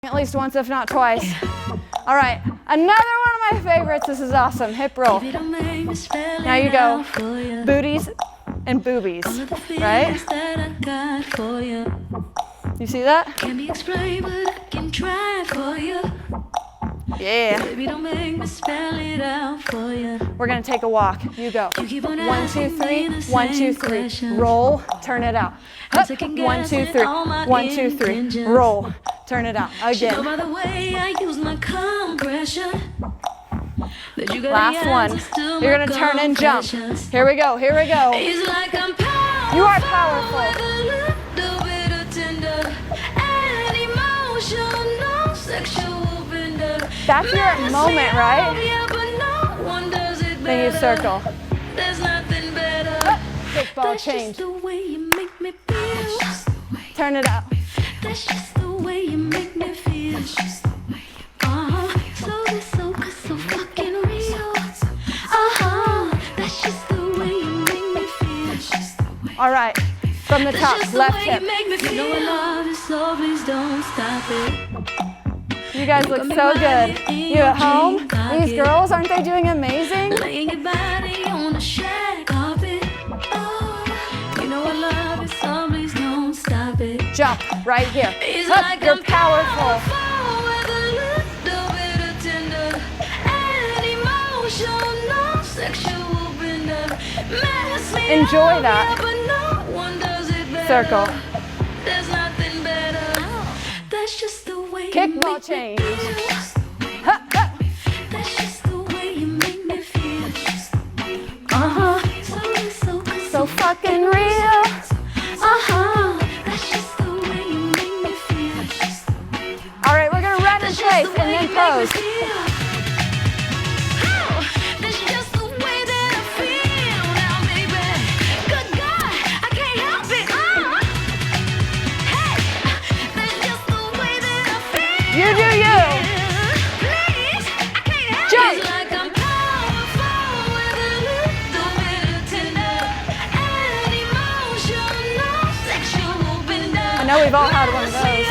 At least once, if not twice. All right, another one of my favorites. This is awesome. Hip roll. Now you go booties and boobies, right? You see that? Yeah. We're gonna take a walk. You go. 1, 2, 3. 1, 2, 3. Roll. Turn it out. Up. 1, 2, 3. 1, 2, 3. Roll. Turn it out. Again. Last one. You're gonna turn and jump. Here we go. Here we go. You are powerful. That's your moment, right? Then you circle. Kickball change. Turn it out. That's just the way you make me feel. So fucking real. That's just the way you make me feel. All right, from the top, left hip. You guys look so good. You at home? These girls, aren't they doing amazing? Jump right here. Up, you're powerful. Enjoy that. Circle. Kickball change. Ha, ha. So fucking real. All right, we're gonna run in place and then pose. You do you. Jump. I know we've all had one of those.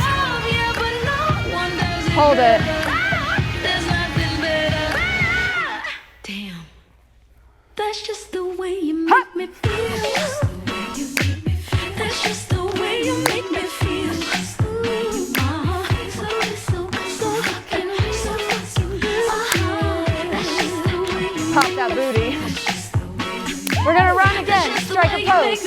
Hold it. Damn. That's just the way you make me feel. That's just the way you make me feel. Pop that booty. We're gonna run again. Strike a pose.